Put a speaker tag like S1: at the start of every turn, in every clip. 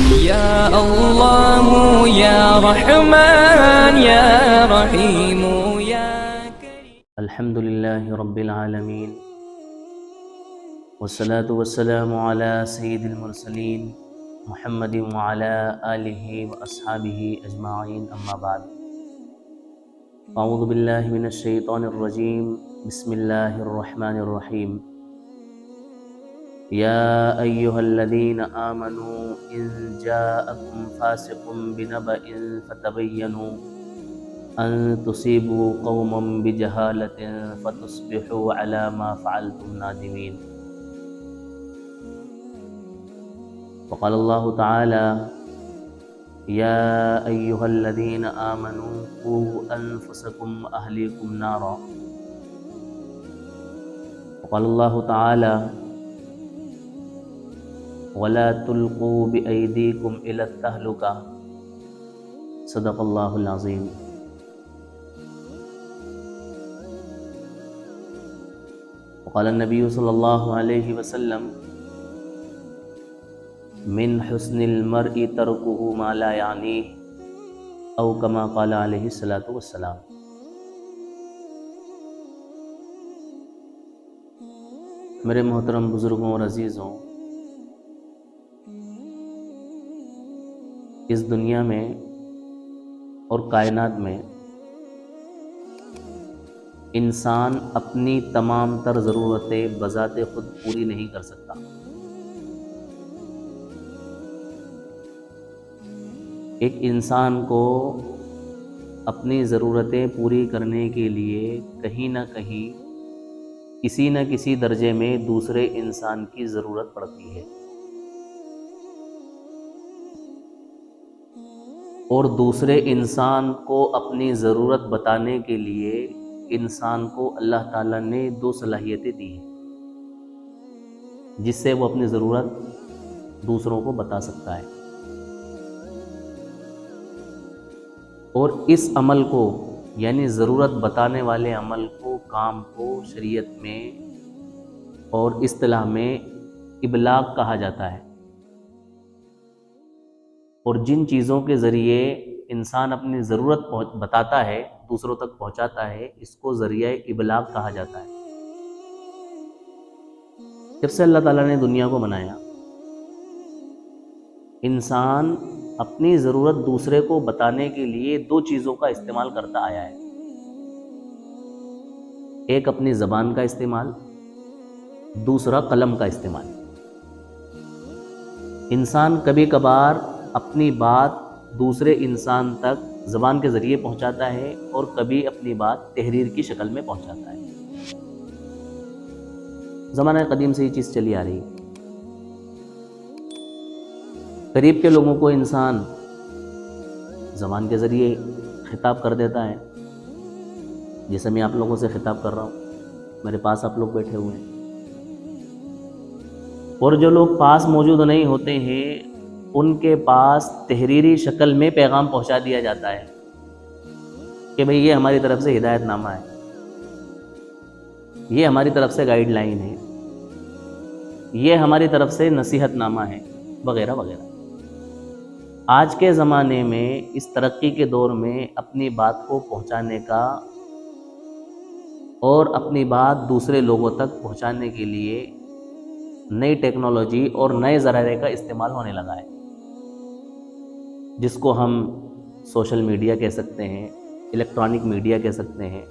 S1: یا اللہ یا رحمن یا رحیم یا کریم۔
S2: الحمد للہ رب العالمین والصلاة والسلام علی سید المرسلین محمد وعلی آلہ واصحابہ اجمعین، اما بعد۔ اعوذ باللہ من الشیطان الرجیم، بسم اللہ الرحمن الرحیم۔ یا ایہا الذین آمنوا ان جاءکم فاسق بنبأ فتبینوا ان تصیبوا قوما بجہالۃ فتصبحوا علی ما فعلتم نادمین۔ وقال اللہ تعالی یا ایہا الذین آمنوا قوا انفسکم واہلیکم نارا۔ وقال اللہ تعالی ولا تلقوا بأیدیکم الی التہلکہ۔ صدق اللہ العظیم۔ وقال النبی صلی اللہ علیہ وسلم من حسن المرء ترکہ ما لا یعنیہ، او کما قال علیہ الصلاۃ والسلام۔ میرے محترم بزرگوں اور عزیزوں، اس دنیا میں اور کائنات میں انسان اپنی تمام تر ضرورتیں بذات خود پوری نہیں کر سکتا۔ ایک انسان کو اپنی ضرورتیں پوری کرنے کے لیے کہیں نہ کہیں کسی نہ کسی درجے میں دوسرے انسان کی ضرورت پڑتی ہے، اور دوسرے انسان کو اپنی ضرورت بتانے کے لیے انسان کو اللہ تعالیٰ نے دو صلاحیتیں دی ہیں جس سے وہ اپنی ضرورت دوسروں کو بتا سکتا ہے، اور اس عمل کو یعنی ضرورت بتانے والے عمل کو، کام کو شریعت میں اور اصطلاح میں ابلاغ کہا جاتا ہے۔ اور جن چیزوں کے ذریعے انسان اپنی ضرورت بتاتا ہے، دوسروں تک پہنچاتا ہے، اس کو ذریعہ ابلاغ کہا جاتا ہے۔ جب سے اللہ تعالیٰ نے دنیا کو بنایا، انسان اپنی ضرورت دوسرے کو بتانے کے لیے دو چیزوں کا استعمال کرتا آیا ہے۔ ایک اپنی زبان کا استعمال، دوسرا قلم کا استعمال۔ انسان کبھی کبھار اپنی بات دوسرے انسان تک زبان کے ذریعے پہنچاتا ہے، اور کبھی اپنی بات تحریر کی شکل میں پہنچاتا ہے۔ زمانہ قدیم سے یہ چیز چلی آ رہی ہے۔ قریب کے لوگوں کو انسان زبان کے ذریعے خطاب کر دیتا ہے، جیسے میں آپ لوگوں سے خطاب کر رہا ہوں، میرے پاس آپ لوگ بیٹھے ہوئے ہیں، اور جو لوگ پاس موجود نہیں ہوتے ہیں ان کے پاس تحریری شکل میں پیغام پہنچا دیا جاتا ہے کہ بھئی یہ ہماری طرف سے ہدایت نامہ ہے، یہ ہماری طرف سے گائیڈ لائن ہے، یہ ہماری طرف سے نصیحت نامہ ہے، وغیرہ وغیرہ۔ آج کے زمانے میں، اس ترقی کے دور میں، اپنی بات کو پہنچانے کا اور اپنی بات دوسرے لوگوں تک پہنچانے کے لیے نئی ٹیکنالوجی اور نئے ذرائع کا استعمال ہونے لگا ہے، جس کو ہم سوشل میڈیا کہہ سکتے ہیں، الیکٹرانک میڈیا کہہ سکتے ہیں،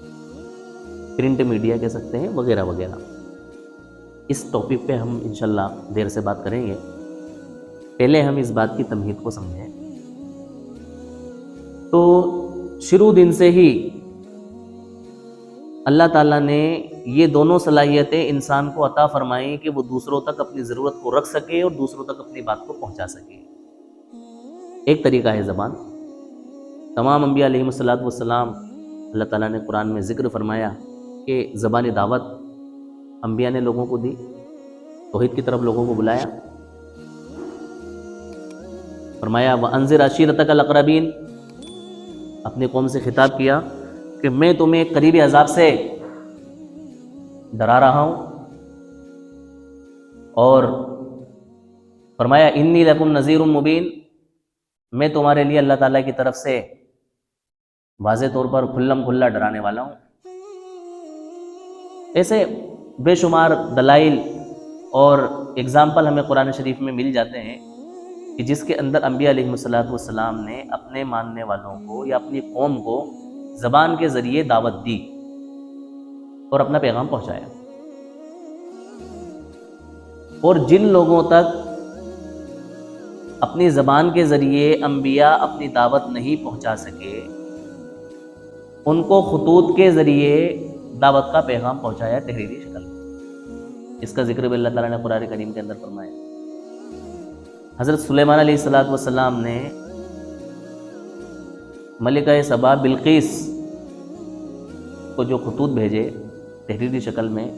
S2: پرنٹ میڈیا کہہ سکتے ہیں، وغیرہ وغیرہ۔ اس ٹاپک پہ ہم انشاءاللہ دیر سے بات کریں گے۔ پہلے ہم اس بات کی تمہید کو سمجھیں تو شروع دن سے ہی اللہ تعالیٰ نے یہ دونوں صلاحیتیں انسان کو عطا فرمائیں کہ وہ دوسروں تک اپنی ضرورت کو رکھ سکے اور دوسروں تک اپنی بات کو پہنچا سکے۔ ایک طریقہ ہے زبان۔ تمام انبیاء علیہم الصلوۃ والسلام، اللہ تعالیٰ نے قرآن میں ذکر فرمایا کہ زبان دعوت انبیاء نے لوگوں کو دی، توحید کی طرف لوگوں کو بلایا۔ فرمایا وَأَنذِرْ عَشِيرَتَكَ الْأَقْرَبِينَ، اپنی قوم سے خطاب کیا کہ میں تمہیں قریبی عذاب سے ڈرا رہا ہوں، اور فرمایا انی لکم نذیر مبین، میں تمہارے لیے اللہ تعالیٰ کی طرف سے واضح طور پر کھلم کھلا ڈرانے والا ہوں۔ ایسے بے شمار دلائل اور اگزامپل ہمیں قرآن شریف میں مل جاتے ہیں کہ جس کے اندر انبیاء علیہ الصلوۃ نے اپنے ماننے والوں کو یا اپنی قوم کو زبان کے ذریعے دعوت دی اور اپنا پیغام پہنچایا، اور جن لوگوں تک اپنی زبان کے ذریعے انبیاء اپنی دعوت نہیں پہنچا سکے ان کو خطوط کے ذریعے دعوت کا پیغام پہنچایا تحریری شکل میں۔ اس کا ذکر بھی اللہ تعالیٰ نے قرآن کریم کے اندر فرمایا۔ حضرت سلیمان علیہ السلام نے ملکہ سبا بلقیس کو جو خطوط بھیجے تحریری شکل میں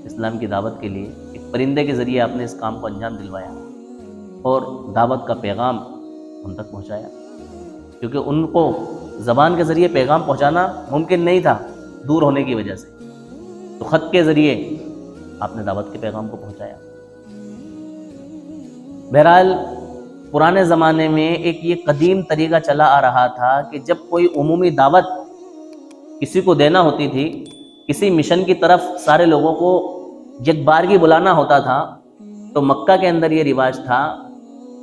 S2: اسلام کی دعوت کے لیے، ایک پرندے کے ذریعے آپ نے اس کام کو انجام دلوایا اور دعوت کا پیغام ان تک پہنچایا، کیونکہ ان کو زبان کے ذریعے پیغام پہنچانا ممکن نہیں تھا دور ہونے کی وجہ سے، تو خط کے ذریعے آپ نے دعوت کے پیغام کو پہنچایا۔ بہرحال پرانے زمانے میں ایک یہ قدیم طریقہ چلا آ رہا تھا کہ جب کوئی عمومی دعوت کسی کو دینا ہوتی تھی، کسی مشن کی طرف سارے لوگوں کو یکبارگی بلانا ہوتا تھا، تو مکہ کے اندر یہ رواج تھا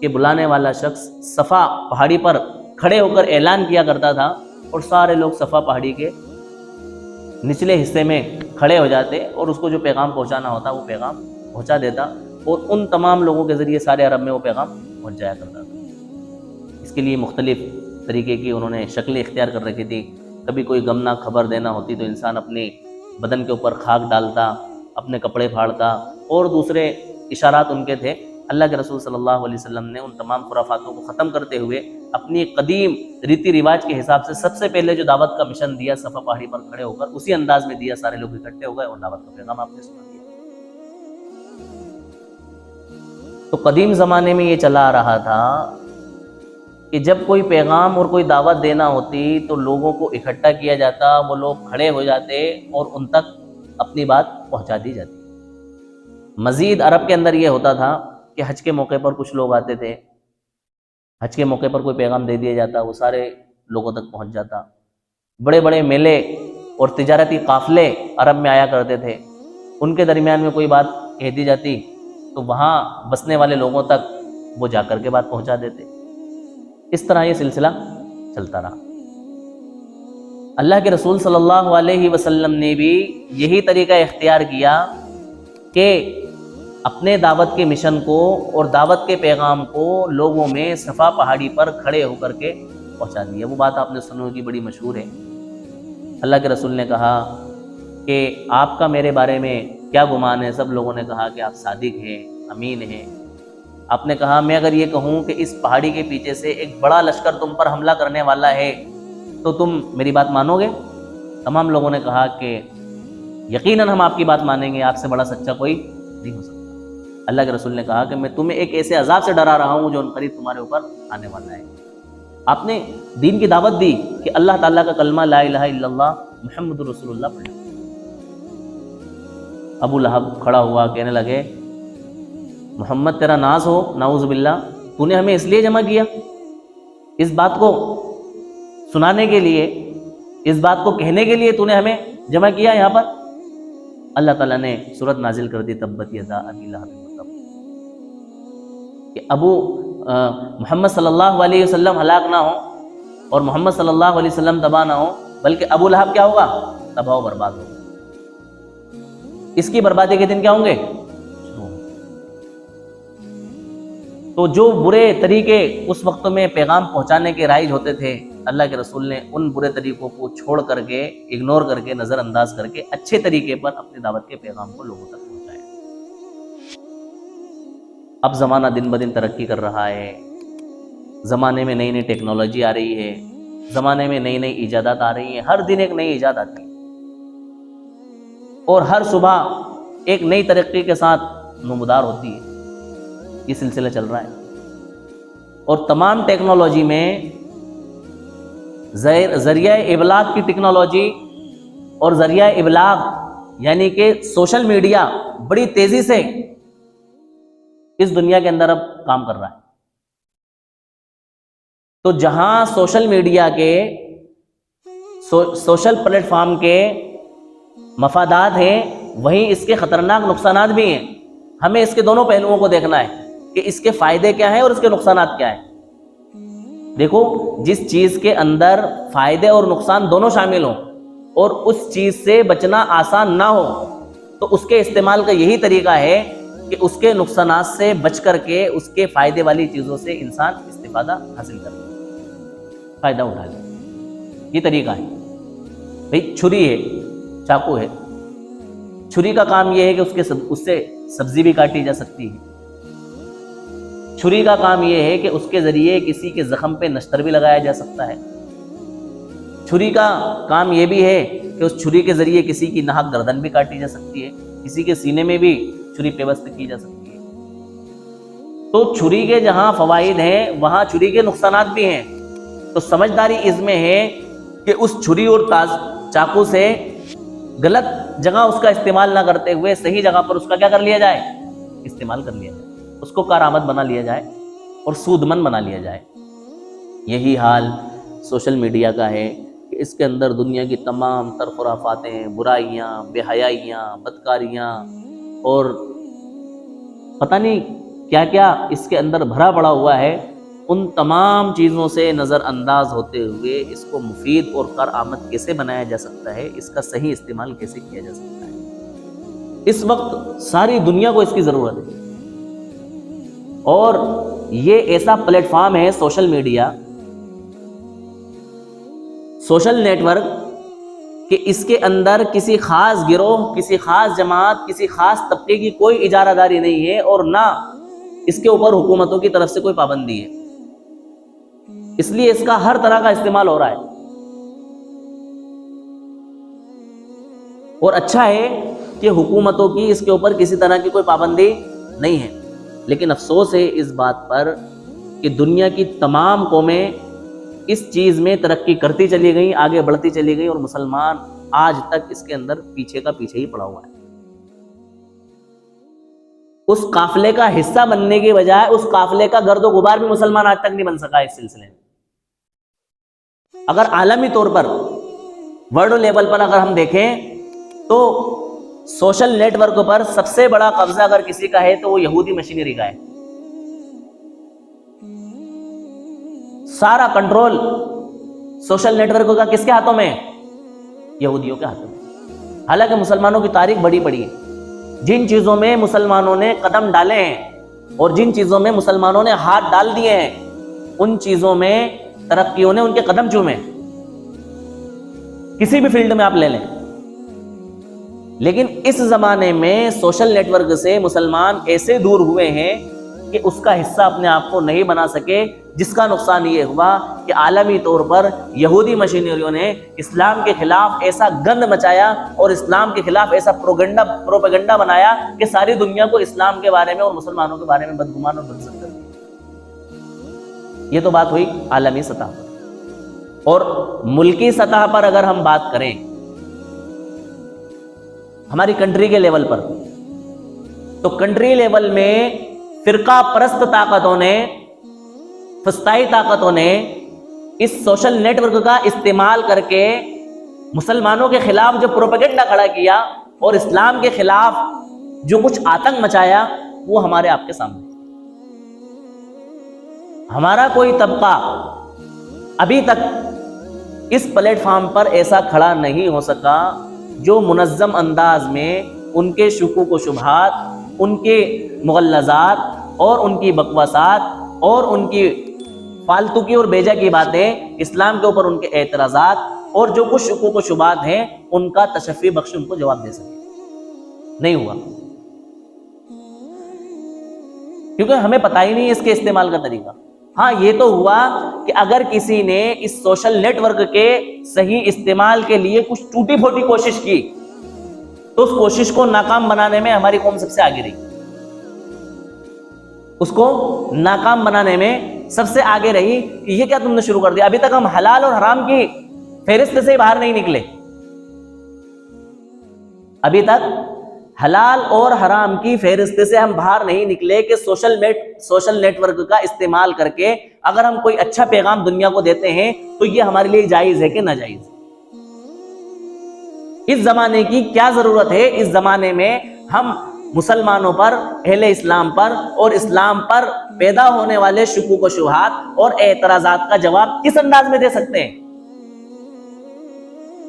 S2: کہ بلانے والا شخص صفا پہاڑی پر کھڑے ہو کر اعلان کیا کرتا تھا، اور سارے لوگ صفا پہاڑی کے نچلے حصے میں کھڑے ہو جاتے اور اس کو جو پیغام پہنچانا ہوتا وہ پیغام پہنچا دیتا، اور ان تمام لوگوں کے ذریعے سارے عرب میں وہ پیغام پہنچ جایا کرتا تھا۔ اس کے لیے مختلف طریقے کی انہوں نے شکلیں اختیار کر رکھی تھی۔ کبھی کوئی غمناک خبر دینا ہوتی تو انسان اپنے بدن کے اوپر خاک ڈالتا، اپنے کپڑے پھاڑتا، اور دوسرے اشارات ان کے تھے۔ اللہ کے رسول صلی اللہ علیہ وسلم نے ان تمام خرافاتوں کو ختم کرتے ہوئے اپنی قدیم ریتی رواج کے حساب سے سب سے پہلے جو دعوت کا مشن دیا صفا پہاڑی پر کھڑے ہو کر، اسی انداز میں دیا، سارے لوگ اکٹھے ہو گئے اور دعوت کا پیغام آپ نے سنا دیا۔ تو قدیم زمانے میں یہ چلا آ رہا تھا کہ جب کوئی پیغام اور کوئی دعوت دینا ہوتی تو لوگوں کو اکٹھا کیا جاتا، وہ لوگ کھڑے ہو جاتے اور ان تک اپنی بات پہنچا دی جاتی۔ مزید عرب کے اندر یہ ہوتا تھا کہ حج کے موقع پر کچھ لوگ آتے تھے، حج کے موقع پر کوئی پیغام دے دیا جاتا، وہ سارے لوگوں تک پہنچ جاتا۔ بڑے بڑے میلے اور تجارتی قافلے عرب میں آیا کرتے تھے، ان کے درمیان میں کوئی بات کہہ دی جاتی تو وہاں بسنے والے لوگوں تک وہ جا کر کے بات پہنچا دیتے۔ اس طرح یہ سلسلہ چلتا رہا۔ اللہ کے رسول صلی اللہ علیہ وسلم نے بھی یہی طریقہ اختیار کیا کہ اپنے دعوت کے مشن کو اور دعوت کے پیغام کو لوگوں میں صفا پہاڑی پر کھڑے ہو کر کے پہنچا دیا۔ وہ بات آپ نے سنی ہوگی، بڑی مشہور ہے۔ اللہ کے رسول نے کہا کہ آپ کا میرے بارے میں کیا گمان ہے؟ سب لوگوں نے کہا کہ آپ صادق ہیں، امین ہیں۔ آپ نے کہا میں اگر یہ کہوں کہ اس پہاڑی کے پیچھے سے ایک بڑا لشکر تم پر حملہ کرنے والا ہے تو تم میری بات مانو گے؟ تمام لوگوں نے کہا کہ یقیناً ہم آپ کی بات مانیں گے، آپ سے بڑا سچا کوئی نہیں ہو سکتا۔ اللہ کے رسول نے کہا کہ میں تمہیں ایک ایسے عذاب سے ڈرا رہا ہوں جو ان قریب تمہارے اوپر آنے والا ہے۔ آپ نے دین کی دعوت دی کہ اللہ تعالیٰ کا کلمہ لا الہ الا اللہ محمد رسول اللہ پڑھا۔ ابو لہب کھڑا ہوا، کہنے لگے محمد تیرا ناز ہو، نعوذ باللہ، تو نے ہمیں اس لیے جمع کیا، اس بات کو سنانے کے لیے، اس بات کو کہنے کے لیے تو نے ہمیں جمع کیا یہاں پر؟ اللہ تعالیٰ نے سورت نازل کر دی تبت یدا ابی لہب وتب، کہ ابو محمد صلی اللہ علیہ وسلم ہلاک نہ ہو اور محمد صلی اللہ علیہ وسلم تباہ نہ ہو، بلکہ ابو لہب کیا ہوگا؟ تباہ و برباد ہوگا۔ اس کی بربادی کے دن کیا ہوں گے؟ تو جو برے طریقے اس وقت میں پیغام پہنچانے کے رائج ہوتے تھے، اللہ کے رسول نے ان برے طریقوں کو چھوڑ کر کے، اگنور کر کے، نظر انداز کر کے اچھے طریقے پر اپنی دعوت کے پیغام کو لوگوں تک پہنچایا۔ اب زمانہ دن بدن ترقی کر رہا ہے، زمانے میں نئی نئی ٹیکنالوجی آ رہی ہے، زمانے میں نئی نئی ایجادات آ رہی ہیں، ہر دن ایک نئی ایجاد آتی ہے اور ہر صبح ایک نئی ترقی کے ساتھ نمودار ہوتی ہے۔ یہ سلسلہ چل رہا ہے، اور تمام ٹیکنالوجی میں ذریعہ ابلاغ کی ٹیکنالوجی اور ذریعہ ابلاغ یعنی کہ سوشل میڈیا بڑی تیزی سے اس دنیا کے اندر اب کام کر رہا ہے۔ تو جہاں سوشل میڈیا کے سوشل پلیٹ فارم کے مفادات ہیں وہیں اس کے خطرناک نقصانات بھی ہیں. ہمیں اس کے دونوں پہلوؤں کو دیکھنا ہے کہ اس کے فائدے کیا ہیں اور اس کے نقصانات کیا ہیں. دیکھو جس چیز کے اندر فائدے اور نقصان دونوں شامل ہوں اور اس چیز سے بچنا آسان نہ ہو تو اس کے استعمال کا یہی طریقہ ہے کہ اس کے نقصانات سے بچ کر کے اس کے فائدے والی چیزوں سے انسان استفادہ حاصل کر لے, فائدہ اٹھا لے. یہ طریقہ ہے. بھئی چھری ہے, چاقو ہے, چھری کا کام یہ ہے کہ اس سے سبزی بھی کاٹی جا سکتی ہے. چھری کا کام یہ ہے کہ اس کے ذریعے کسی کے زخم پہ نشتر بھی لگایا جا سکتا ہے. چھری کا کام یہ بھی ہے کہ اس چھری کے ذریعے کسی کی ناحق گردن بھی کاٹی جا سکتی ہے, کسی کے سینے میں بھی چھری پیوست کی جا سکتی ہے. تو چھری کے جہاں فوائد ہیں وہاں چھری کے نقصانات بھی ہیں. تو سمجھداری اس میں ہے کہ اس چھری اور چاقو سے غلط جگہ اس کا استعمال نہ کرتے ہوئے صحیح جگہ پر اس کا کیا کر لیا جائے, استعمال کر لیا جائے, اس کو کارآمد بنا لیا جائے اور سود مند بنا لیا جائے. یہی حال سوشل میڈیا کا ہے کہ اس کے اندر دنیا کی تمام تر خرافاتیں, برائیاں, بے حیائیاں, بدکاریاں اور پتہ نہیں کیا کیا اس کے اندر بھرا پڑا ہوا ہے. ان تمام چیزوں سے نظر انداز ہوتے ہوئے اس کو مفید اور کارآمد کیسے بنایا جا سکتا ہے, اس کا صحیح استعمال کیسے کیا جا سکتا ہے. اس وقت ساری دنیا کو اس کی ضرورت ہے اور یہ ایسا پلیٹ فارم ہے social media, social network, کہ اس کے اندر کسی خاص گروہ, کسی خاص جماعت, کسی خاص طبقے کی کوئی اجارہ داری نہیں ہے اور نہ اس کے اوپر حکومتوں کی طرف سے کوئی پابندی ہے. اس لیے اس کا ہر طرح کا استعمال ہو رہا ہے. اور اچھا ہے کہ حکومتوں کی اس کے اوپر کسی طرح کی کوئی پابندی نہیں ہے. لیکن افسوس ہے اس بات پر کہ دنیا کی تمام قومیں اس چیز میں ترقی کرتی چلی گئیں, آگے بڑھتی چلی گئیں, اور مسلمان آج تک اس کے اندر پیچھے کا پیچھے ہی پڑا ہوا ہے. اس قافلے کا حصہ بننے کی بجائے اس قافلے کا گرد و غبار بھی مسلمان آج تک نہیں بن سکا اس سلسلے میں. اگر عالمی طور پر ورلڈ لیول پر اگر ہم دیکھیں تو سوشل نیٹ ورک پر سب سے بڑا قبضہ اگر کسی کا ہے تو وہ یہودی مشینری کا ہے. سارا کنٹرول سوشل نیٹ ورک کا کس کے ہاتھوں میں؟ یہودیوں کے ہاتھوں میں. حالانکہ مسلمانوں کی تاریخ بڑی پڑی ہے. جن چیزوں میں مسلمانوں نے قدم ڈالے ہیں اور جن چیزوں میں مسلمانوں نے ہاتھ ڈال دیے ہیں ان چیزوں میں ترقیوں نے ان کے قدم چومے, کسی بھی فیلڈ میں آپ لے لیں. لیکن اس زمانے میں سوشل نیٹ ورک سے مسلمان ایسے دور ہوئے ہیں کہ اس کا حصہ اپنے آپ کو نہیں بنا سکے, جس کا نقصان یہ ہوا کہ عالمی طور پر یہودی مشینریوں نے اسلام کے خلاف ایسا گند مچایا اور اسلام کے خلاف ایسا پروپیگنڈا بنایا کہ ساری دنیا کو اسلام کے بارے میں اور مسلمانوں کے بارے میں بدگمان اور بدظن کر دیا. یہ تو بات ہوئی عالمی سطح پر. اور ملکی سطح پر اگر ہم بات کریں ہماری کنٹری کے لیول پر, تو کنٹری لیول میں فرقہ پرست طاقتوں نے, فسطائی طاقتوں نے اس سوشل نیٹ ورک کا استعمال کر کے مسلمانوں کے خلاف جو پروپیگنڈا کھڑا کیا اور اسلام کے خلاف جو کچھ آتنک مچایا وہ ہمارے آپ کے سامنے. ہمارا کوئی طبقہ ابھی تک اس پلیٹ فارم پر ایسا کھڑا نہیں ہو سکا جو منظم انداز میں ان کے شکوک و شبہات, ان کے مغلظات اور ان کی بکواسات اور ان کی فالتو کی اور بیجا کی باتیں, اسلام کے اوپر ان کے اعتراضات اور جو کچھ شکوک و شبہات ہیں ان کا تشفی بخش ان کو جواب دے سکے. نہیں ہوا, کیونکہ ہمیں پتہ ہی نہیں اس کے استعمال کا طریقہ. ہاں یہ تو ہوا کہ اگر کسی نے اس سوشل نیٹ ورک کے صحیح استعمال کے لیے کچھ ٹوٹی پھوٹی کوشش کی تو اس کوشش کو ناکام بنانے میں ہماری قوم سب سے آگے رہی. اس کو ناکام بنانے میں سب سے آگے رہی کہ یہ کیا تم نے شروع کر دیا. ابھی تک ہم حلال اور حرام کی فہرست سے باہر نہیں نکلے. ابھی تک حلال اور حرام کی فہرست سے ہم باہر نہیں نکلے کہ سوشل نیٹ ورک کا استعمال کر کے اگر ہم کوئی اچھا پیغام دنیا کو دیتے ہیں تو یہ ہمارے لیے جائز ہے کہ ناجائز؟ اس زمانے کی کیا ضرورت ہے؟ اس زمانے میں ہم مسلمانوں پر، اہل اسلام پر اور اسلام پر پیدا ہونے والے شکوک و شبہات اور اعتراضات کا جواب کس انداز میں دے سکتے ہیں؟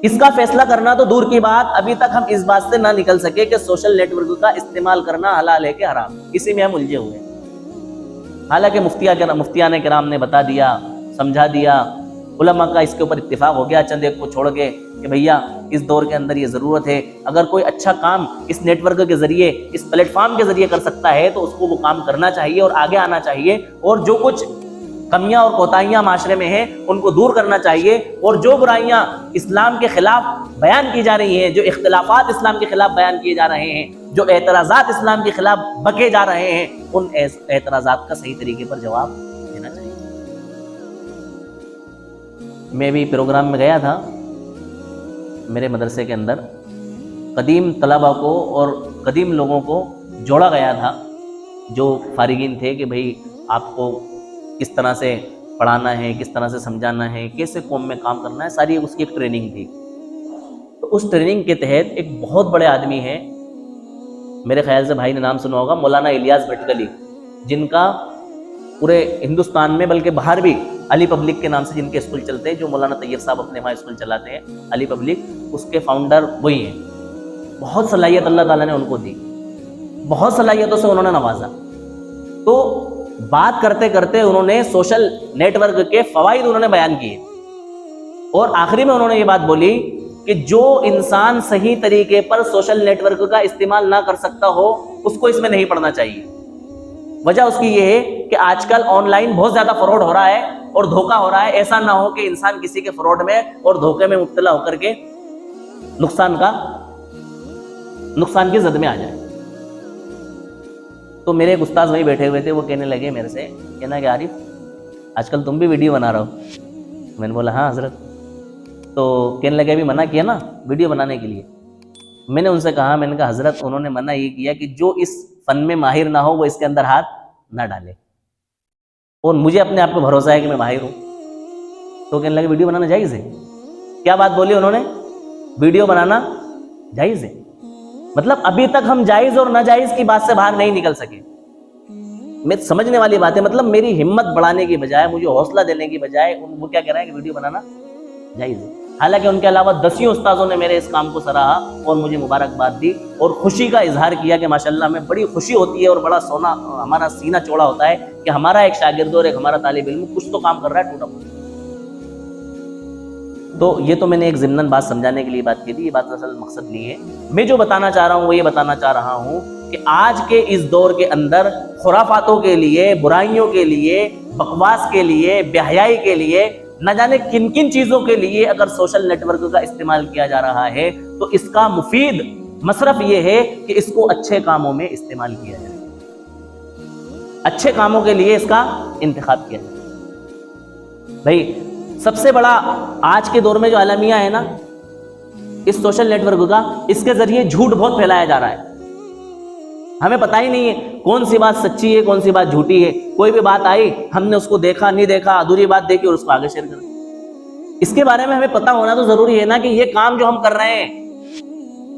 S2: اس کا فیصلہ کرنا تو دور کی بات، ابھی تک ہم اس بات سے نہ نکل سکے کہ سوشل نیٹ ورک کا استعمال کرنا حلال ہے کہ حرام، اسی میں ہم الجھے ہوئے ہیں۔ حالانکہ مفتیان کرام نے بتا دیا، سمجھا دیا، علماء کا اس کے اوپر اتفاق ہو گیا چند ایک کو چھوڑ کے کہ بھیا اس دور کے اندر یہ ضرورت ہے، اگر کوئی اچھا کام اس نیٹ ورک کے ذریعے، اس پلیٹ فارم کے ذریعے کر سکتا ہے تو اس کو وہ کام کرنا چاہیے اور آگے آنا چاہیے، اور جو کچھ کمیاں اور کوتاہیاں معاشرے میں ہیں ان کو دور کرنا چاہیے، اور جو برائیاں اسلام کے خلاف بیان کی جا رہی ہیں، جو اختلافات اسلام کے خلاف بیان کیے جا رہے ہیں، جو اعتراضات اسلام کے خلاف بکے جا رہے ہیں، ان اعتراضات کا صحیح طریقے پر جواب دینا چاہیے۔ میں بھی پروگرام میں گیا تھا، میرے مدرسے کے اندر قدیم طلباء کو اور قدیم لوگوں کو جوڑا گیا تھا جو فارغین تھے کہ بھئی آپ کو کس طرح سے پڑھانا ہے، کس طرح سے سمجھانا ہے، کیسے قوم میں کام کرنا ہے، ساری اس کی ایک ٹریننگ تھی۔ تو اس ٹریننگ کے تحت ایک بہت بڑے آدمی ہیں، میرے خیال سے بھائی نے نام سنا ہوگا، مولانا الیاس بھٹکلی، جن کا پورے ہندوستان میں بلکہ باہر بھی علی پبلک کے نام سے جن کے اسکول چلتے ہیں، جو مولانا طیب صاحب اپنے وہاں اسکول چلاتے ہیں علی پبلک، اس کے فاؤنڈر وہی ہیں۔ بہت صلاحیت اللہ تعالیٰ نے ان کو دی، بہت صلاحیتوں سے انہوں نے نوازا۔ تو بات کرتے کرتے انہوں نے سوشل نیٹ ورک کے فوائد انہوں نے بیان کیے، اور آخری میں انہوں نے یہ بات بولی کہ جو انسان صحیح طریقے پر سوشل نیٹ ورک کا استعمال نہ کر سکتا ہو اس کو اس میں نہیں پڑھنا چاہیے۔ وجہ اس کی یہ ہے کہ آج کل آن لائن بہت زیادہ فراڈ ہو رہا ہے اور دھوکہ ہو رہا ہے، ایسا نہ ہو کہ انسان کسی کے فراڈ میں اور دھوکے میں مبتلا ہو کر کے نقصان کی زد میں آ جائے۔ تو میرے ایک استاذ وہیں بیٹھے ہوئے تھے، وہ کہنے لگے میرے سے، کہنا کہ عارف آج کل تم بھی ویڈیو بنا رہا ہو؟ میں نے بولا ہاں حضرت۔ تو کہنے لگے ابھی منع کیا نا ویڈیو بنانے کے لیے؟ میں نے ان سے کہا، میں نے کہا حضرت انہوں نے منع یہ کیا کہ جو اس فن میں ماہر نہ ہو وہ اس کے اندر ہاتھ نہ ڈالے، اور مجھے اپنے آپ کو بھروسہ ہے کہ میں ماہر ہوں۔ تو کہنے لگے ویڈیو بنانا جائز ہے؟ کیا بات بولی انہوں نے؟ ویڈیو بنانا جائز ہے۔ مطلب ابھی تک ہم جائز اور ناجائز کی بات سے باہر نہیں نکل سکے۔ میں سمجھنے والی بات ہے، مطلب میری ہمت بڑھانے کی بجائے، مجھے حوصلہ دینے کی بجائے وہ کیا کہہ رہے ہیں کہ ویڈیو بنانا جائز ہے۔ حالانکہ ان کے علاوہ 10 استاذوں نے میرے اس کام کو سراہا اور مجھے مبارکباد دی اور خوشی کا اظہار کیا کہ ماشاءاللہ ہمیں بڑی خوشی ہوتی ہے اور بڑا سونا ہمارا سینہ چوڑا ہوتا ہے کہ ہمارا ایک شاگرد اور ایک ہمارا طالب علم کچھ تو کام کر رہا ہے ٹوٹا پھوٹا۔ تو یہ تو میں نے ایک ضمناً بات سمجھانے کے لیے بات کی تھی، یہ بات اصل مقصد نہیں ہے۔ میں جو بتانا چاہ رہا ہوں وہ یہ بتانا چاہ رہا ہوں کہ آج کے اس دور کے اندر خرافاتوں کے لیے، برائیوں کے لیے، بکواس کے لیے، بے حیائی کے لیے، نہ جانے کن کن چیزوں کے لیے اگر سوشل نیٹ ورک کا استعمال کیا جا رہا ہے تو اس کا مفید مصرف یہ ہے کہ اس کو اچھے کاموں میں استعمال کیا جائے، اچھے کاموں کے لیے اس کا انتخاب کیا جائے۔ بھائی سب سے بڑا آج کے دور میں جو المیہ ہے نا اس سوشل نیٹ ورک کا، اس کے ذریعے جھوٹ بہت پھیلایا جا رہا ہے۔ ہمیں پتہ ہی نہیں ہے کون سی بات سچی ہے کون سی بات جھوٹی ہے۔ کوئی بھی بات آئی، ہم نے اس کو دیکھا نہیں دیکھا، ادھوری بات دیکھی اور اس کو آگے شیئر کر دیا۔ اس کے بارے میں ہمیں پتہ ہونا تو ضروری ہے نا کہ یہ کام جو ہم کر رہے ہیں،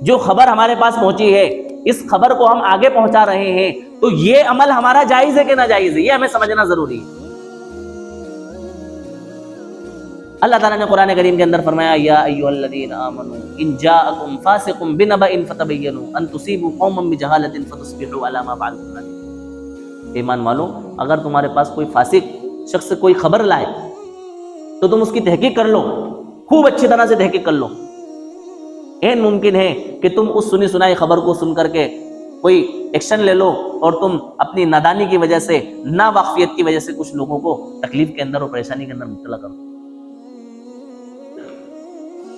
S2: جو خبر ہمارے پاس پہنچی ہے، اس خبر کو ہم آگے پہنچا رہے ہیں، تو یہ عمل ہمارا جائز ہے کہ ناجائز ہے، یہ ہمیں سمجھنا ضروری ہے۔ اللہ تعالیٰ نے قرآن کریم کے اندر فرمایا، یا ایھا الذین آمنوا ان جاءکم فاسق بنبأ فتبینوا ان تصیبوا قوما بجہالۃ فتصبحوا علی ما فعلتم نادمین۔ ایمان والو، اگر تمہارے پاس کوئی فاسق شخص کوئی خبر لائے تو تم اس کی تحقیق کر لو، خوب اچھی طرح سے تحقیق کر لو۔ این ممکن ہے کہ تم اس سنی سنائی خبر کو سن کر کے کوئی ایکشن لے لو اور تم اپنی نادانی کی وجہ سے، نا واقفیت کی وجہ سے کچھ لوگوں کو تکلیف کے اندر اور پریشانی کے اندر مبتلا کرو۔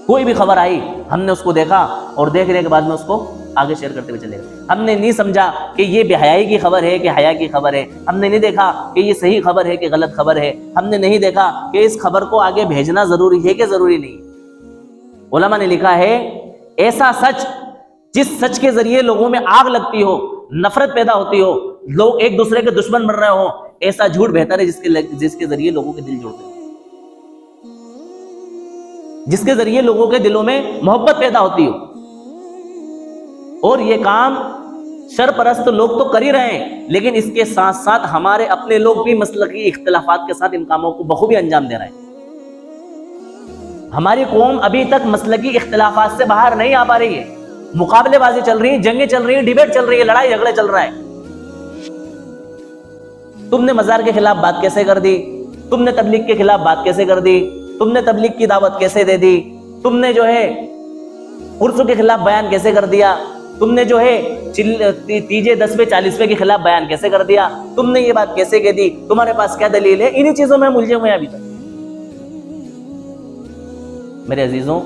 S2: کوئی بھی خبر آئی، ہم نے اس کو دیکھا اور دیکھنے کے بعد میں اس کو آگے شیئر کرتے ہوئے چلے گئے۔ ہم نے نہیں سمجھا کہ یہ بے حیائی کی خبر ہے کہ حیا کی خبر ہے، ہم نے نہیں دیکھا کہ یہ صحیح خبر ہے کہ غلط خبر ہے، ہم نے نہیں دیکھا کہ اس خبر کو آگے بھیجنا ضروری ہے کہ ضروری نہیں۔ علماء نے لکھا ہے ایسا سچ جس سچ کے ذریعے لوگوں میں آگ لگتی ہو، نفرت پیدا ہوتی ہو، لوگ ایک دوسرے کے دشمن بن رہے ہوں، ایسا جھوٹ بہتر ہے جس کے ذریعے لوگوں کے دل جڑتے ہوں، جس کے ذریعے لوگوں کے دلوں میں محبت پیدا ہوتی ہو۔ اور یہ کام شر پرست لوگ تو کر ہی رہے ہیں، لیکن اس کے ساتھ ساتھ ہمارے اپنے لوگ بھی مسلکی اختلافات کے ساتھ ان کاموں کو بخوبی انجام دے رہے ہیں۔ ہماری قوم ابھی تک مسلکی اختلافات سے باہر نہیں آ پا رہی ہے، مقابلے بازی چل رہی ہیں، جنگیں چل رہی ہیں، ڈیبیٹ چل رہی ہے، لڑائی جھگڑے چل رہا ہے۔ تم نے مزار کے خلاف بات کیسے کر دی، تم نے تبلیغ کے خلاف بات کیسے کر دی، تم نے تبلیغ کی دعوت کیسے دے دی، تم نے جو ہے عرس کے خلاف بیان کیسے کر دیا، تم نے جو ہے تیجے 10ویں 40ویں کے خلاف بیان کیسے کر دیا، تم نے یہ بات کیسے کہہ دی، تمہارے پاس کیا دلیل ہے؟ انہی چیزوں میں ہم الجھے ہوئے ہیں ابھی تک۔ میرے عزیزوں،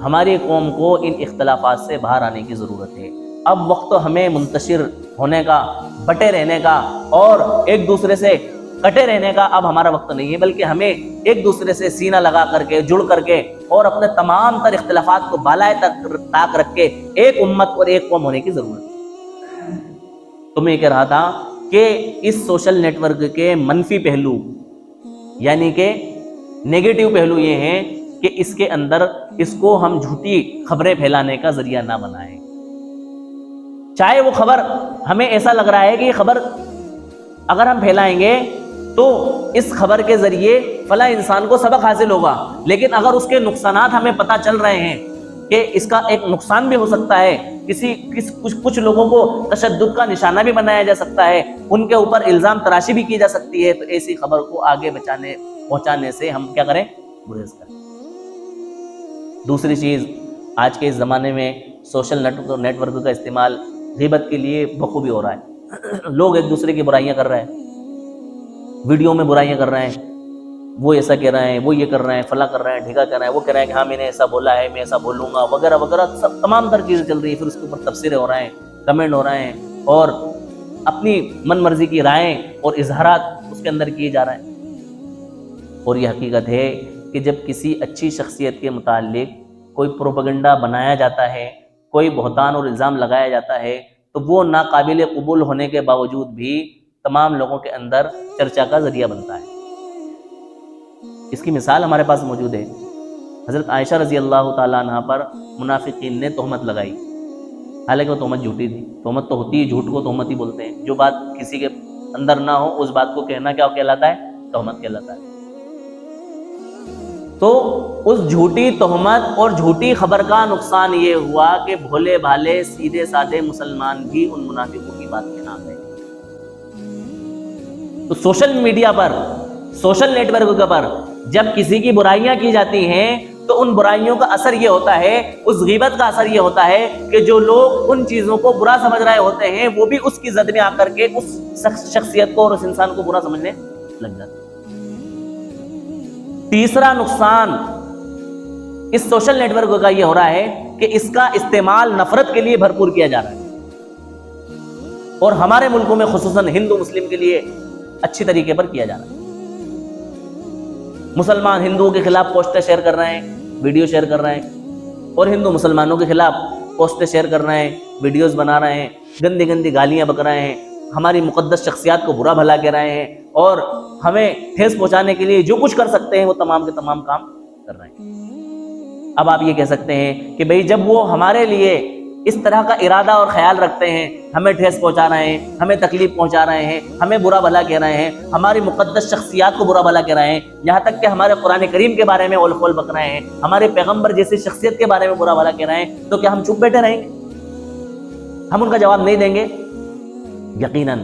S2: ہماری قوم کو ان اختلافات سے باہر آنے کی ضرورت ہے۔ اب وقت ہمیں منتشر ہونے کا، بٹے رہنے کا اور ایک دوسرے سے کٹے رہنے کا اب ہمارا وقت نہیں ہے، بلکہ ہمیں ایک دوسرے سے سینہ لگا کر کے، جڑ کر کے اور اپنے تمام تر اختلافات کو بالائے طاق رکھ کے ایک امت اور ایک قوم ہونے کی ضرورت ہے۔ تو میں یہ کہہ رہا تھا کہ اس سوشل نیٹ ورک کے منفی پہلو یعنی کہ نیگیٹو پہلو یہ ہیں کہ اس کے اندر اس کو ہم جھوٹی خبریں پھیلانے کا ذریعہ نہ بنائیں۔ چاہے وہ خبر ہمیں ایسا لگ رہا ہے کہ یہ خبر اگر ہم پھیلائیں گے تو اس خبر کے ذریعے فلاں انسان کو سبق حاصل ہوگا، لیکن اگر اس کے نقصانات ہمیں پتہ چل رہے ہیں کہ اس کا ایک نقصان بھی ہو سکتا ہے، کچھ لوگوں کو تشدد کا نشانہ بھی بنایا جا سکتا ہے، ان کے اوپر الزام تراشی بھی کی جا سکتی ہے، تو ایسی خبر کو آگے پہنچانے سے ہم کیا کریں؟ گریز کریں۔ دوسری چیز، آج کے اس زمانے میں سوشل نیٹ ورک کا استعمال غیبت کے لیے بخوبی ہو رہا ہے۔ لوگ ایک دوسرے کی برائیاں کر رہے ہیں، ویڈیو میں برائیاں کر رہے ہیں، وہ ایسا کہہ رہے ہیں، وہ یہ کر رہے ہیں، فلاں کر رہے ہیں، ڈھیکا کر رہے ہیں، وہ کہہ رہے ہیں کہ ہاں میں نے ایسا بولا ہے، میں ایسا بولوں گا، وغیرہ وغیرہ، سب تمام تر چیزیں چل رہی ہیں۔ پھر اس کے اوپر تبصرے ہو رہے ہیں، کمنٹ ہو رہے ہیں اور اپنی من مرضی کی رائیں اور اظہارات اس کے اندر کیے جا رہے ہیں۔ اور یہ حقیقت ہے کہ جب کسی اچھی شخصیت کے متعلق کوئی پروپیگنڈا بنایا جاتا ہے، کوئی بہتان اور الزام لگایا جاتا ہے، تو وہ ناقابل قبول ہونے کے باوجود بھی تمام لوگوں کے اندر چرچا کا ذریعہ بنتا ہے۔ اس کی مثال ہمارے پاس موجود ہے۔ حضرت عائشہ رضی اللہ تعالیٰ عنہ پر منافقین نے تہمت لگائی، حالانکہ وہ تہمت جھوٹی تھی۔ تہمت تو ہوتی ہے، جھوٹ کو تہمت ہی بولتے ہیں۔ جو بات کسی کے اندر نہ ہو اس بات کو کہنا کیا کہلاتا ہے؟ تہمت کہلاتا ہے۔ تو اس جھوٹی تہمت اور جھوٹی خبر کا نقصان یہ ہوا کہ بھولے بھالے سیدھے سادے مسلمان بھی ان منافقوں کی بات میں آ گئے۔ تو سوشل میڈیا پر، سوشل نیٹ ورک پر جب کسی کی برائیاں کی جاتی ہیں تو ان برائیوں کا اثر یہ ہوتا ہے، اس غیبت کا اثر یہ ہوتا ہے کہ جو لوگ ان چیزوں کو برا سمجھ رہے ہوتے ہیں وہ بھی اس کی زد میں آ کر کے اس شخصیت کو اور اس انسان کو برا سمجھنے لگ جاتے ہیں۔ تیسرا نقصان اس سوشل نیٹ ورک کا یہ ہو رہا ہے کہ اس کا استعمال نفرت کے لیے بھرپور کیا جا رہا ہے، اور ہمارے ملکوں میں خصوصاً ہندو مسلم کے لیے اچھی طریقے پر کیا جا رہا ہے۔ مسلمان ہندوؤں کے خلاف پوسٹیں شیئر کر رہے ہیں، ویڈیو شیئر کر رہے ہیں، اور ہندو مسلمانوں کے خلاف پوسٹیں شیئر کر رہے ہیں، ویڈیوز بنا رہے ہیں، گندی گندی گالیاں بک رہے ہیں، ہماری مقدس شخصیات کو برا بھلا کہہ رہے ہیں، اور ہمیں ٹھیس پہنچانے کے لیے جو کچھ کر سکتے ہیں وہ تمام کے تمام کام کر رہے ہیں۔ اب آپ یہ کہہ سکتے ہیں کہ بھئی جب وہ ہمارے لیے اس طرح کا ارادہ اور خیال رکھتے ہیں، ہمیں ٹھیس پہنچا رہے ہیں، ہمیں تکلیف پہنچا رہے ہیں، ہمیں برا بھلا کہہ رہے ہیں، ہماری مقدس شخصیات کو برا بھلا کہہ رہے ہیں، یہاں تک کہ ہمارے قرآن کریم کے بارے میں اول فول بک رہے ہیں، ہمارے پیغمبر جیسی شخصیت کے بارے میں برا بھلا کہہ رہے ہیں، تو کیا ہم چپ بیٹھے رہیں گے؟ ہم ان کا جواب نہیں دیں گے؟ یقیناً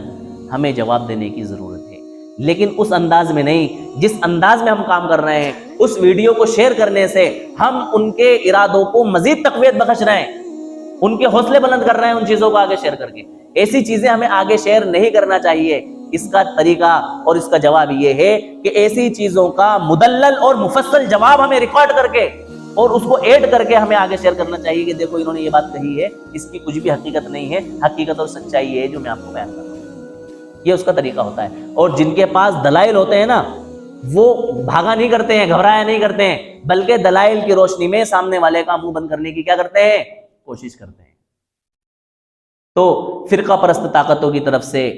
S2: ہمیں جواب دینے کی ضرورت ہے، لیکن اس انداز میں نہیں جس انداز میں ہم کام کر رہے ہیں۔ اس ویڈیو کو شیئر کرنے سے ہم ان کے ارادوں کو مزید تقویت بخش رہے ہیں، ان کے حوصلے بلند کر رہے ہیں ان چیزوں کو آگے شیئر کر کے۔ ایسی چیزیں ہمیں آگے شیئر نہیں کرنا چاہیے۔ اس کا طریقہ اور اس کا جواب یہ ہے کہ ایسی چیزوں کا مدلل اور مفصل جواب ہمیں ریکارڈ کر کے اور اس کو ایڈ کر کے ہمیں آگے شیئر کرنا چاہیے کہ دیکھو انہوں نے یہ بات کہی ہے، اس کی کچھ بھی حقیقت نہیں ہے، حقیقت اور سچائی ہے جو میں آپ کو بیان کر رہا ہوں۔ یہ اس کا طریقہ ہوتا ہے۔ اور جن کے پاس دلائل ہوتے ہیں نا، وہ بھاگا نہیں کرتے ہیں، گھبرایا نہیں کرتے ہیں، بلکہ دلائل کی روشنی میں سامنے والے کا منہ بند کرنے کی کیا کرتے ہیں؟ کوشش کرتے ہیں۔ تو فرقہ پرست طاقتوں کی طرف سے،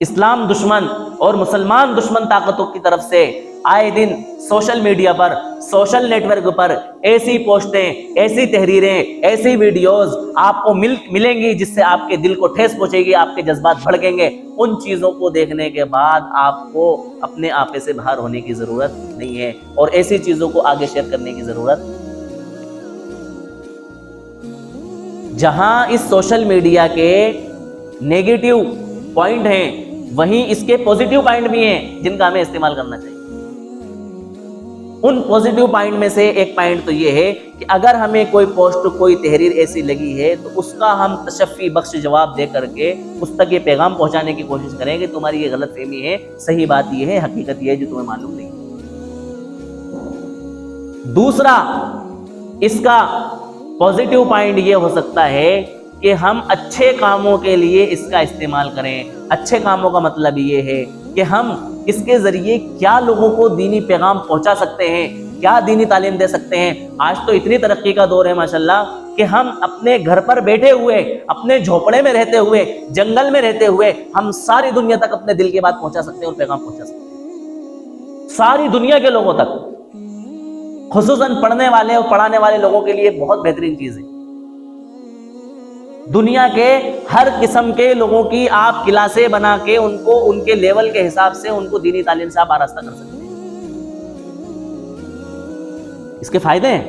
S2: اسلام دشمن اور مسلمان دشمن طاقتوں کی طرف سے آئے دن سوشل میڈیا پر، سوشل نیٹ ورک پر ایسی پوسٹیں، ایسی تحریریں، ایسی ویڈیوز آپ کو ملیں گی جس سے آپ کے دل کو ٹھیس پہنچے گی، آپ کے جذبات بھڑکیں گے۔ ان چیزوں کو دیکھنے کے بعد آپ کو اپنے آپے سے باہر ہونے کی ضرورت نہیں ہے اور ایسی چیزوں کو آگے شیئر کرنے کی ضرورت۔ جہاں اس سوشل میڈیا کے نیگیٹو پوائنٹ ہیں وہیں اس کے پوزیٹیو پوائنٹ بھی ہیں جن کا ہمیں استعمال کرنا چاہیے۔ ان پوزیٹیو پوائنٹ میں سے ایک پوائنٹ تو یہ ہے کہ اگر ہمیں کوئی پوسٹ، کوئی تحریر ایسی لگی ہے تو اس کا ہم تشفی بخش جواب دے کر کے اس تک یہ پیغام پہنچانے کی کوشش کریں کہ تمہاری یہ غلط فہمی ہے، صحیح بات یہ ہے، حقیقت یہ ہے جو تمہیں معلوم نہیں۔ دوسرا اس کا پوزیٹیو پوائنٹ یہ ہو سکتا ہے کہ ہم اچھے کاموں کے لیے اس کا استعمال کریں۔ اچھے کاموں کا مطلب یہ ہے کہ ہم اس کے ذریعے کیا لوگوں کو دینی پیغام پہنچا سکتے ہیں، کیا دینی تعلیم دے سکتے ہیں۔ آج تو اتنی ترقی کا دور ہے ماشاءاللہ کہ ہم اپنے گھر پر بیٹھے ہوئے، اپنے جھوپڑے میں رہتے ہوئے، جنگل میں رہتے ہوئے ہم ساری دنیا تک اپنے دل کی بات پہنچا سکتے ہیں اور پیغام پہنچا سکتے ہیں ساری دنیا کے لوگوں تک۔ خصوصاً پڑھنے والے اور پڑھانے والے لوگوں کے لیے بہت بہترین چیز ہے۔ دنیا کے ہر قسم کے لوگوں کی آپ کلاسیں بنا کے ان کو ان کے لیول کے حساب سے ان کو دینی تعلیم سے آپ آراستہ کر سکتے ہیں۔ اس کے فائدے ہیں،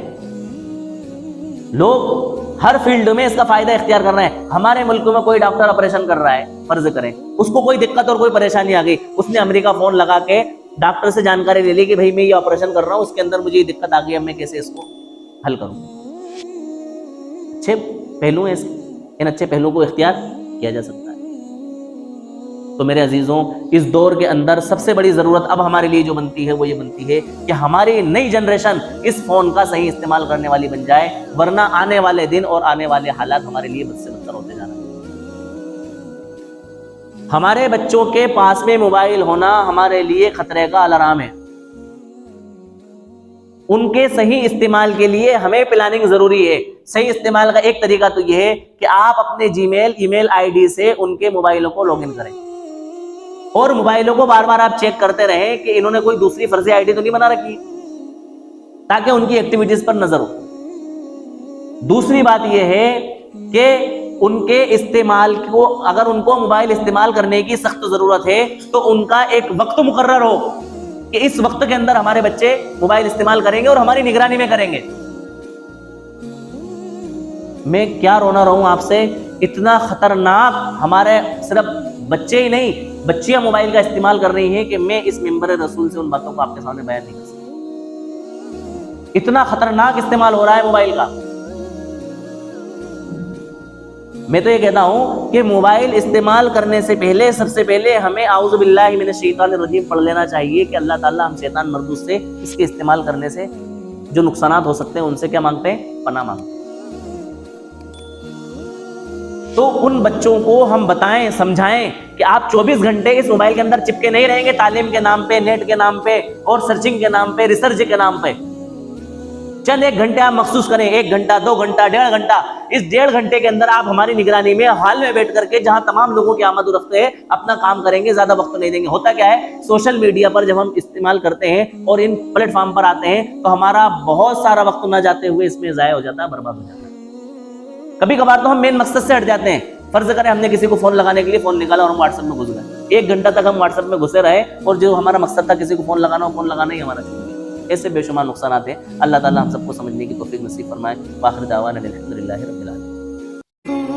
S2: لوگ ہر فیلڈ میں اس کا فائدہ اختیار کر رہے ہیں۔ ہمارے ملک میں کوئی ڈاکٹر آپریشن کر رہا ہے، فرض کریں اس کو کوئی دقت اور کوئی پریشانی آ گئی، اس نے امریکہ فون لگا کے ڈاکٹر سے جانکاری لے لی کہ بھائی میں یہ آپریشن کر رہا ہوں، اس کے اندر مجھے یہ دقت آ گئی، اب میں کیسے اس کو حل کروں۔ اچھے پہلو ہیں، ان اچھے پہلو کو اختیار کیا جا سکتا ہے۔ تو میرے عزیزوں، اس دور کے اندر سب سے بڑی ضرورت اب ہمارے لیے جو بنتی ہے وہ یہ بنتی ہے کہ ہماری نئی جنریشن اس فون کا صحیح استعمال کرنے والی بن جائے، ورنہ آنے والے دن اور آنے والے حالات ہمارے لیے بد سے بدتر ہوتے جا رہے ہیں۔ ہمارے بچوں کے پاس میں موبائل ہونا ہمارے لیے خطرے کا الارم ہے۔ ان کے صحیح استعمال کے لیے ہمیں پلاننگ ضروری ہے۔ صحیح استعمال کا ایک طریقہ تو یہ ہے کہ آپ اپنے جی میل، ای میل آئی ڈی سے ان کے موبائلوں کو لاگ ان کریں اور موبائلوں کو بار بار آپ چیک کرتے رہیں کہ انہوں نے کوئی دوسری فرضی آئی ڈی تو نہیں بنا رکھی، تاکہ ان کی ایکٹیویٹیز پر نظر ہو۔ دوسری بات یہ ہے کہ ان کے استعمال کو، اگر ان کو موبائل استعمال کرنے کی سخت ضرورت ہے تو ان کا ایک وقت مقرر ہو کہ اس وقت کے اندر ہمارے بچے موبائل استعمال کریں گے اور ہماری نگرانی میں کریں گے۔ میں کیا رونا رہوں آپ سے، اتنا خطرناک ہمارے صرف بچے ہی نہیں، بچیاں موبائل کا استعمال کر رہی ہیں کہ میں اس منبر رسول سے ان باتوں کو آپ کے سامنے بیان نہیں کر سکتا۔ اتنا خطرناک استعمال ہو رہا ہے موبائل کا۔ میں تو یہ کہتا ہوں کہ موبائل استعمال کرنے سے پہلے سب سے پہلے ہمیں اعوذ باللہ من الشیطان الرجیم پڑھ لینا چاہیے کہ اللہ تعالیٰ ہم شیطان مردود سے اس کے استعمال کرنے سے جو نقصانات ہو سکتے ہیں ان سے کیا مانگتے ہیں؟ پناہ مانگتے ہیں۔ تو ان بچوں کو ہم بتائیں، سمجھائیں کہ آپ 24 گھنٹے اس موبائل کے اندر چپکے نہیں رہیں گے تعلیم کے نام پہ، نیٹ کے نام پہ اور سرچنگ کے نام پہ، ریسرچ کے نام پہ۔ چند ایک گھنٹے آپ مخصوص کریں، 1 گھنٹہ، 2 گھنٹہ، 1.5 گھنٹہ۔ اس 1.5 گھنٹے کے اندر آپ ہماری نگرانی میں ہال میں بیٹھ کر کے جہاں تمام لوگوں کی آمد و رفت ہے اپنا کام کریں گے، زیادہ وقت نہیں دیں گے۔ ہوتا کیا ہے، سوشل میڈیا پر جب ہم استعمال کرتے ہیں اور ان پلیٹ فارم پر آتے ہیں تو ہمارا بہت سارا وقت نہ جاتے ہوئے اس میں ضائع ہو جاتا ہے، برباد ہو جاتا ہے۔ کبھی کبھار تو ہم مین مقصد سے ہٹ جاتے ہیں۔ فرض کریں ہم نے کسی کو فون لگانے کے لیے فون نکالا اور ہم واٹس ایپ میں گھس گئے، 1 گھنٹہ تک ہم واٹس ایپ میں گھسے رہے اور جو ہمارا مقصد تھا کسی کو فون لگانا، وہ فون لگانا ہی ہمارا چل گیا۔ ایسے بے شمار نقصانات ہیں۔ اللہ تعالیٰ ہم سب کو سمجھنے کی توفیق نصیب فرمائے۔ وآخر دعوانا الحمدللہ رب العالمین۔